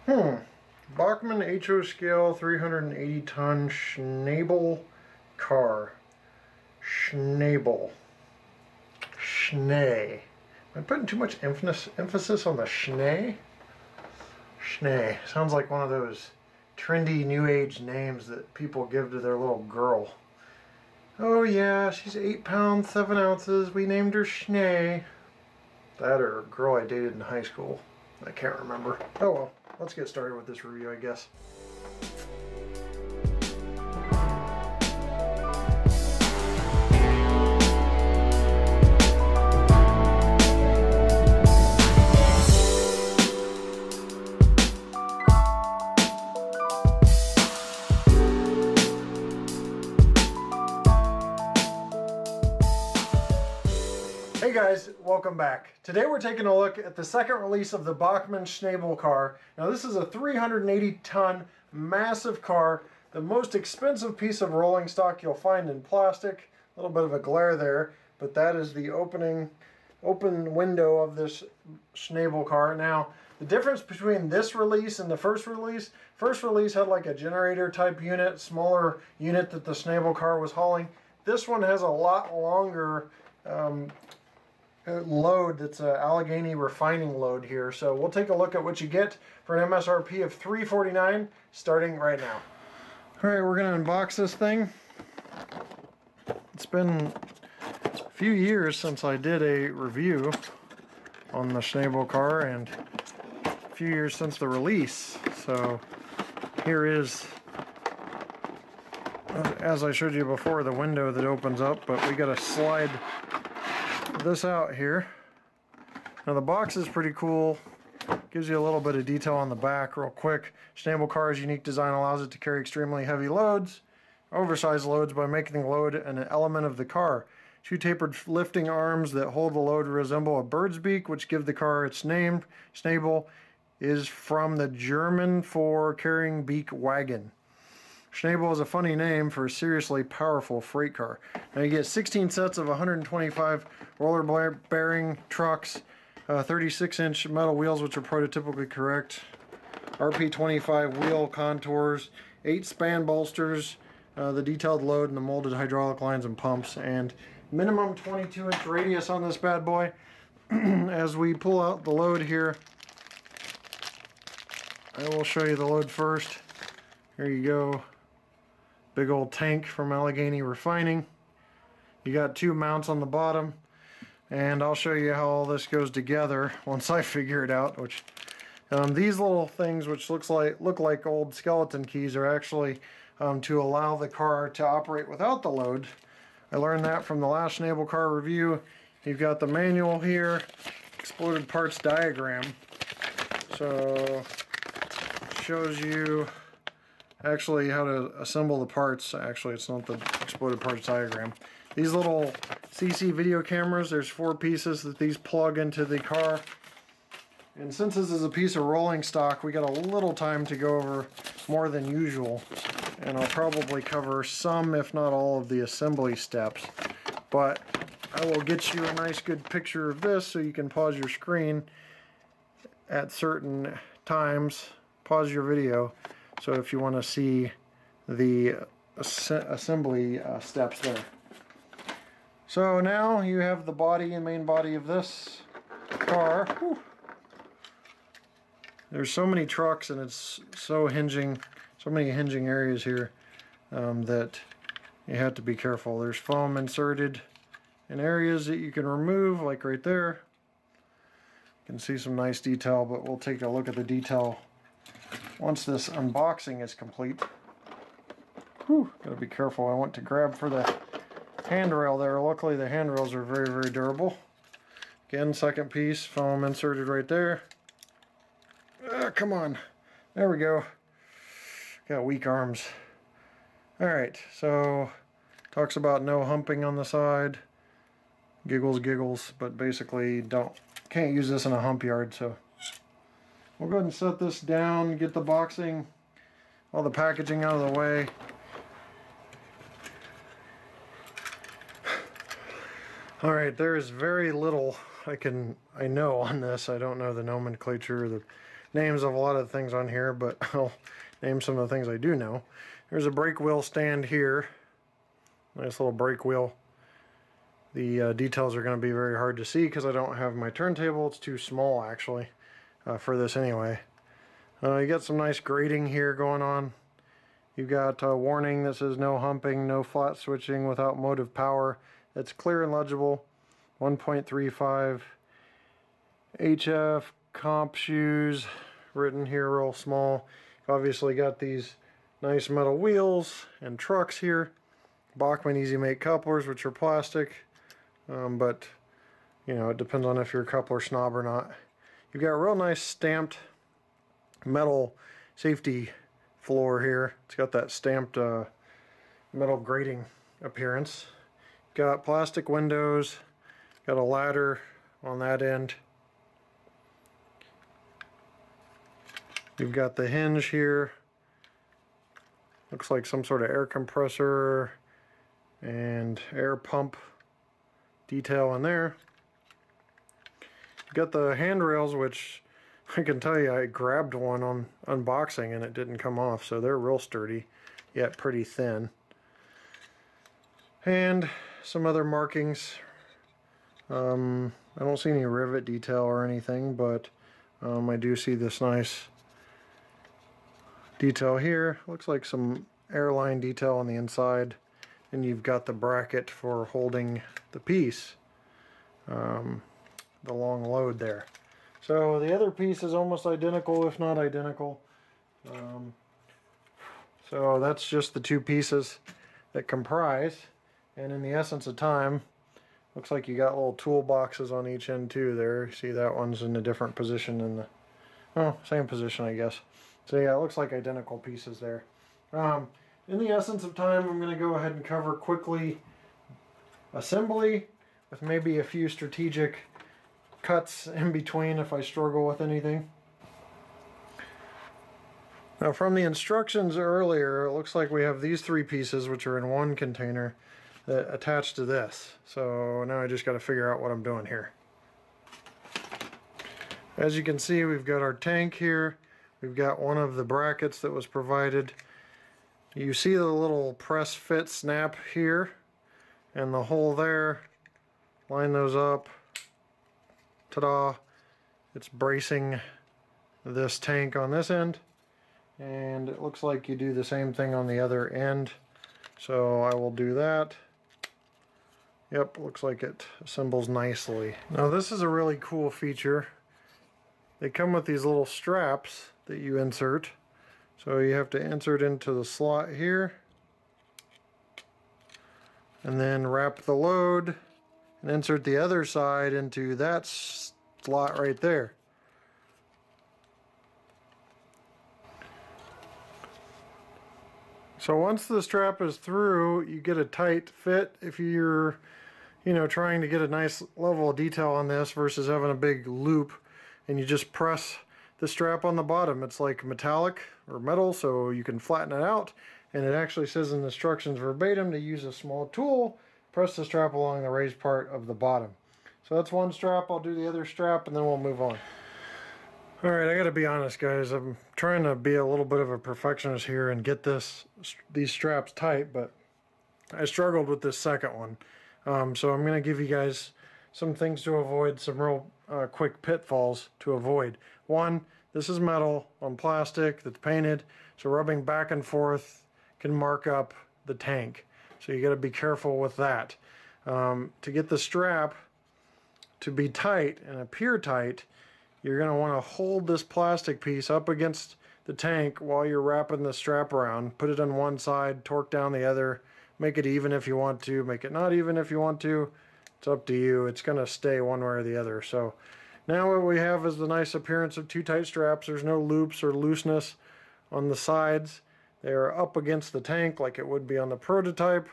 Bachmann HO scale 380 ton Schnabel car. Schnabel. Schnee. Am I putting too much emphasis on the schnee? Schnee. Sounds like one of those trendy new age names that people give to their little girl. Oh yeah, she's 8 pounds, 7 ounces. We named her Schnee. That or a girl I dated in high school. I can't remember. Oh well, let's get started with this review, I guess. Hey guys, welcome back. Today we're taking a look at the second release of the Bachmann Schnabel car. Now this is a 380 ton massive car, the most expensive piece of rolling stock you'll find in plastic. A little bit of a glare there, but that is the open window of this Schnabel car. Now the difference between this release and the first release had like a generator type unit, smaller unit that the Schnabel car was hauling. This one has a lot longer load. That's an Allegheny refining load here. So we'll take a look at what you get for an MSRP of $349 starting right now. Alright, we're going to unbox this thing. It's been a few years since I did a review on the Schnabel car and a few years since the release. So here is, as I showed you before, the window that opens up, but we got to slide this out here. Now the box is pretty cool. Gives you a little bit of detail on the back real quick. Schnabel car's unique design allows it to carry extremely heavy loads, oversized loads, by making the load an element of the car. Two tapered lifting arms that hold the load resemble a bird's beak, which give the car its name. Schnabel is from the German for carrying beak wagon. Schnabel is a funny name for a seriously powerful freight car. Now you get 16 sets of 125 roller bearing trucks, 36-inch metal wheels which are prototypically correct, RP25 wheel contours, 8 span bolsters, the detailed load and the molded hydraulic lines and pumps, and minimum 22-inch radius on this bad boy. As we pull out the load here, I will show you the load first. Here you go. Big old tank from Allegheny Refining. You got 2 mounts on the bottom, and I'll show you how all this goes together once I figure it out. Which these little things, which look like old skeleton keys, are actually to allow the car to operate without the load. I learned that from the last Schnabel car review. You've got the manual here, exploded parts diagram. So it shows you actually how to assemble the parts. Actually, it's not the exploded parts diagram. These little CC video cameras, there's 4 pieces that these plug into the car. And since this is a piece of rolling stock, we got a little time to go over more than usual. And I'll probably cover some, if not all, of the assembly steps. But I will get you a nice good picture of this so you can pause your screen at certain times. Pause your video. So if you want to see the assembly steps there. So now you have the body and main body of this car. Whew. There's so many trucks and it's so many hinging areas here that you have to be careful. There's foam inserted in areas that you can remove, like right there. You can see some nice detail, but we'll take a look at the detail once this unboxing is complete. Whew, gotta be careful. I went to grab for the handrail there. Luckily the handrails are very, very durable. Again, second piece, foam inserted right there. Come on. There we go. Got weak arms. Alright, so talks about no humping on the side. Giggles, giggles, but basically can't use this in a hump yard, so we'll go ahead and set this down, get the boxing, all the packaging out of the way. Alright, there is very little I know on this. I don't know the nomenclature or the names of a lot of things on here, but I'll name some of the things I do know. There's a brake wheel stand here. Nice little brake wheel. The details are going to be very hard to see because I don't have my turntable. It's too small actually for this anyway. You got some nice grading here going on. You've got a warning that says no humping, no flat switching without motive power. That's clear and legible. 1.35 HF comp shoes written here real small. You've obviously got these nice metal wheels and trucks here. Bachmann easy make couplers, which are plastic, but you know, it depends on if you're a coupler snob or not. You've got a real nice stamped metal safety floor here. It's got that stamped metal grating appearance. Got plastic windows, got a ladder on that end. You've got the hinge here. Looks like some sort of air compressor and air pump detail in there. You've got the handrails, which I can tell you I grabbed one on unboxing and it didn't come off, so they're real sturdy, yet pretty thin. And some other markings. I don't see any rivet detail or anything, but I do see this nice detail here. Looks like some airline detail on the inside. And you've got the bracket for holding the piece, the long load there. So the other piece is almost identical, if not identical. So that's just the two pieces that comprise. And in the essence of time, looks like you got little toolboxes on each end too there. See, that one's in a different position than the, well, same position I guess. So yeah, it looks like identical pieces there. In the essence of time, I'm going to go ahead and cover quickly assembly with maybe a few strategic cuts in between if I struggle with anything. Now from the instructions earlier, it looks like we have these three pieces which are in one container that attach to this. So now I just got to figure out what I'm doing here. As you can see, we've got our tank here. We've got one of the brackets that was provided. You see the little press fit snap here and the hole there. Line those up. Ta-da! It's bracing this tank on this end, and it looks like you do the same thing on the other end. So I will do that. Yep, looks like it assembles nicely. Now this is a really cool feature. They come with these little straps that you insert. So you have to insert into the slot here, and then wrap the load and insert the other side into that slot right there. So once the strap is through, you get a tight fit if you're, you know, trying to get a nice level of detail on this versus having a big loop, and you just press the strap on the bottom. It's like metallic or metal, so you can flatten it out, and it actually says in the instructions verbatim to use a small tool, press the strap along the raised part of the bottom. So that's one strap. I'll do the other strap and then we'll move on. Alright, I gotta be honest guys, I'm trying to be a little bit of a perfectionist here and get these straps tight, but I struggled with this second one. So I'm gonna give you guys some things to avoid, some real quick pitfalls to avoid. One, this is metal on plastic that's painted, so rubbing back and forth can mark up the tank. So you got to be careful with that. To get the strap to be tight and appear tight, you're going to want to hold this plastic piece up against the tank while you're wrapping the strap around. Put it on one side, torque down the other, make it even if you want to, make it not even if you want to. It's up to you. It's going to stay one way or the other. So now what we have is the nice appearance of two tight straps. There's no loops or looseness on the sides. They are up against the tank like it would be on the prototype.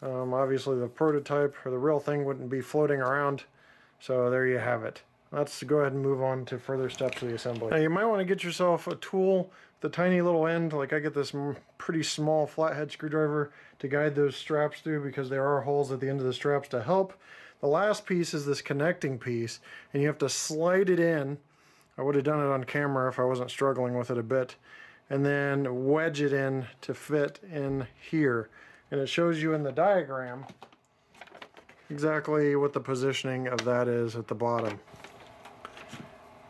Obviously the prototype or the real thing wouldn't be floating around. So there you have it. Let's go ahead and move on to further steps of the assembly. Now you might want to get yourself a tool, the tiny little end, like I get this pretty small flathead screwdriver to guide those straps through because there are holes at the end of the straps to help. The last piece is this connecting piece, and you have to slide it in I would have done it on camera if I wasn't struggling with it a bit. And then wedge it in to fit in here. And it shows you in the diagram exactly what the positioning of that is at the bottom.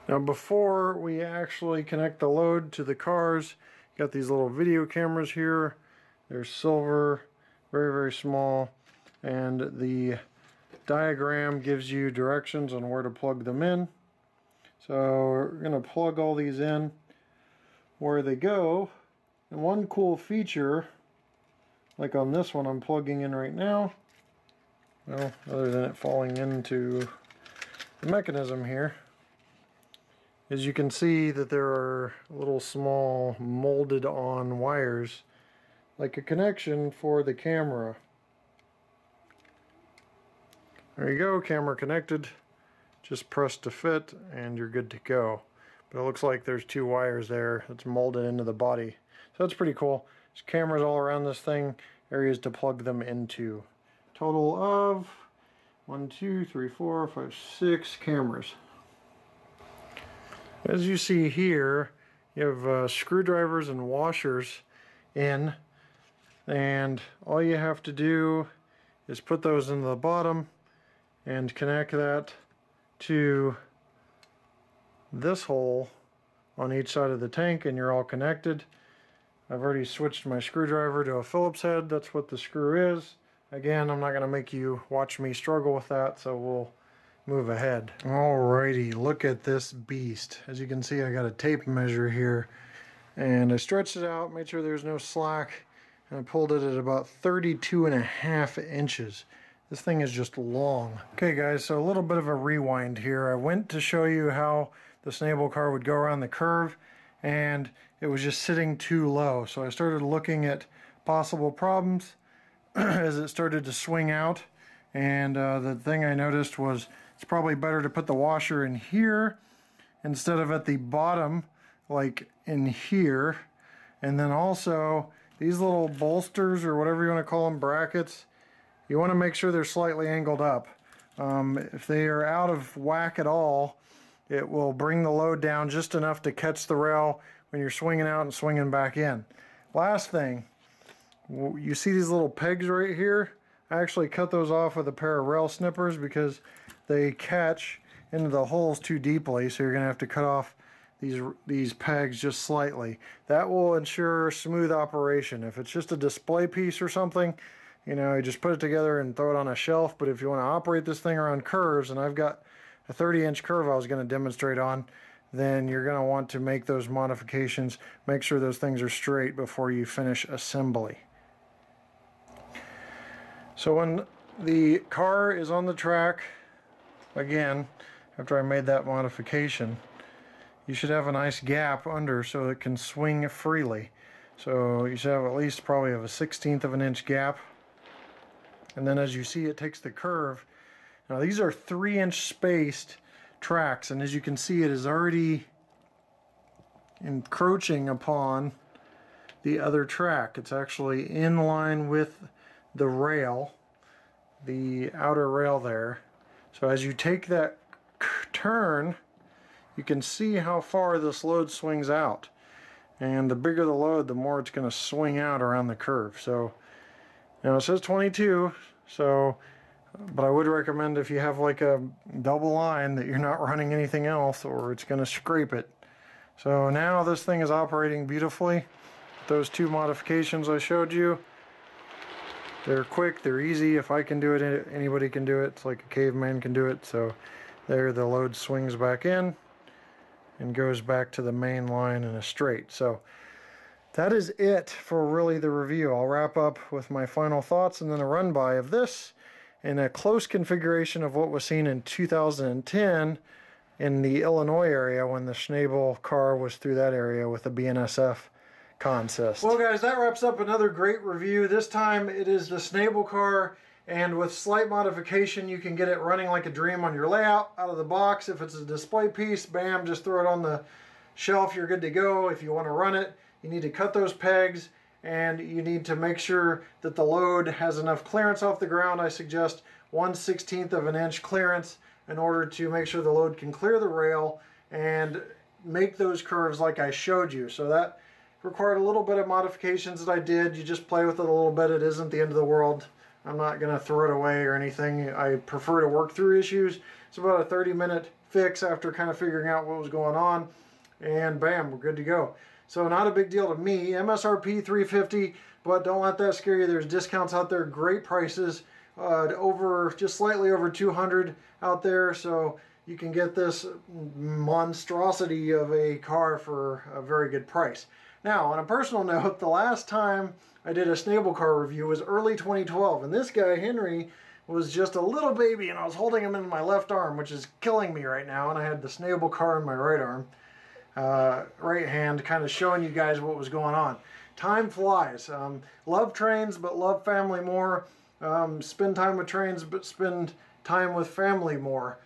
Now before we actually connect the load to the cars, you got these little video cameras here. They're silver, very, very small. And the diagram gives you directions on where to plug them in. So we're going to plug all these in where they go. And one cool feature, like on this one I'm plugging in right now, well, other than it falling into the mechanism here, is you can see that there are little small molded on wires, like a connection for the camera. There you go, camera connected. Just press to fit and you're good to go. But it looks like there's two wires there that's molded into the body. So that's pretty cool. There's cameras all around this thing, areas to plug them into. Total of 1, 2, 3, 4, 5, 6 cameras. As you see here, you have screwdrivers and washers in, and all you have to do is put those into the bottom and connect that to this hole on each side of the tank, and you're all connected. I've already switched my screwdriver to a Phillips head. That's what the screw is. Again, I'm not going to make you watch me struggle with that, so we'll move ahead. Alrighty, look at this beast. As you can see, I got a tape measure here, and I stretched it out, made sure there's no slack, and I pulled it at about 32.5 inches. This thing is just long. Okay guys, so a little bit of a rewind here. I went to show you how the Schnabel car would go around the curve, and it was just sitting too low. So I started looking at possible problems as it started to swing out, and the thing I noticed was it's probably better to put the washer in here instead of at the bottom, like in here. And then also these little bolsters, or whatever you want to call them, brackets, you want to make sure they're slightly angled up. If they are out of whack at all, it will bring the load down just enough to catch the rail when you're swinging out and swinging back in. Last thing, you see these little pegs right here? I actually cut those off with a pair of rail snippers because they catch into the holes too deeply, so you're going to have to cut off these pegs just slightly. That will ensure smooth operation. If it's just a display piece or something, you know, you just put it together and throw it on a shelf. But if you want to operate this thing around curves, and I've got a 30-inch curve I was going to demonstrate on, then you're going to want to make those modifications. Make sure those things are straight before you finish assembly. So when the car is on the track, again, after I made that modification, you should have a nice gap under so it can swing freely. So you should have at least probably have a 1/16 of an inch gap. And then as you see, it takes the curve. Now these are 3-inch spaced tracks, and as you can see, it is already encroaching upon the other track. It's actually in line with the rail, the outer rail there. So as you take that turn, you can see how far this load swings out. And the bigger the load, the more it's going to swing out around the curve. So now it says 22, so, but I would recommend if you have like a double line that you're not running anything else, or it's going to scrape it. So now this thing is operating beautifully. Those two modifications I showed you, they're quick, they're easy. If I can do it, anybody can do it. It's like a caveman can do it. So there, the load swings back in and goes back to the main line in a straight. So that is it for really the review. I'll wrap up with my final thoughts and then a run by of this in a close configuration of what was seen in 2010 in the Illinois area when the Schnabel car was through that area with the BNSF consist. Well guys, that wraps up another great review. This time it is the Schnabel car, and with slight modification you can get it running like a dream on your layout out of the box. If it's a display piece, bam, just throw it on the shelf, you're good to go. If you want to run it, you need to cut those pegs, and you need to make sure that the load has enough clearance off the ground. I suggest 1/16 of an inch clearance in order to make sure the load can clear the rail and make those curves like I showed you. So that required a little bit of modifications that I did. You just play with it a little bit. It isn't the end of the world. I'm not going to throw it away or anything. I prefer to work through issues. It's about a 30-minute fix after kind of figuring out what was going on. And bam, we're good to go. So not a big deal to me. MSRP $350, but don't let that scare you. There's discounts out there, great prices, just slightly over $200 out there. So you can get this monstrosity of a car for a very good price. Now, on a personal note, the last time I did a Schnabel car review was early 2012, and this guy, Henry, was just a little baby, and I was holding him in my left arm, which is killing me right now, and I had the Schnabel car in my right arm, right hand, kind of showing you guys what was going on. Time flies. Love trains, but love family more. Spend time with trains, but spend time with family more.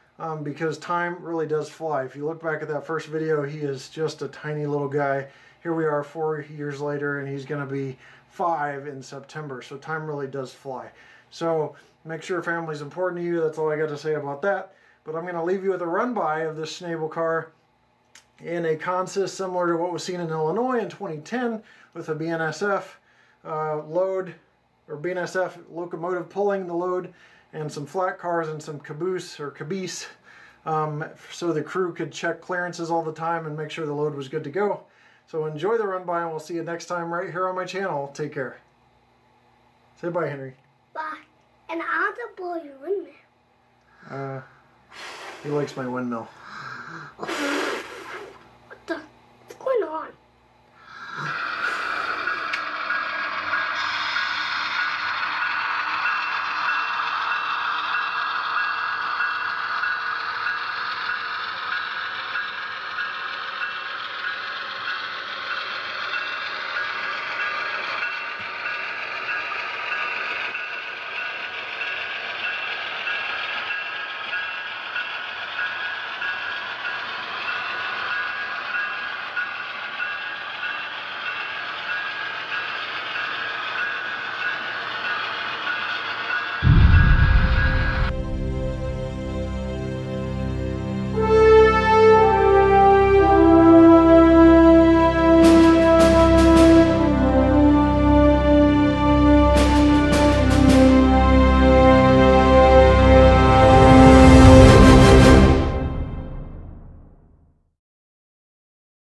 Because time really does fly. If you look back at that first video, he is just a tiny little guy. Here we are 4 years later, and he's going to be 5 in September. So time really does fly. So make sure family's important to you. That's all I got to say about that. But I'm going to leave you with a run-by of this Schnabel car in a consist similar to what was seen in Illinois in 2010 with a BNSF load, or BNSF locomotive pulling the load, and some flat cars and some caboose, so the crew could check clearances all the time and make sure the load was good to go. So enjoy the run by, and we'll see you next time right here on my channel. Take care. Say bye, Henry. Bye. And I'll have to blow your windmill. He likes my windmill.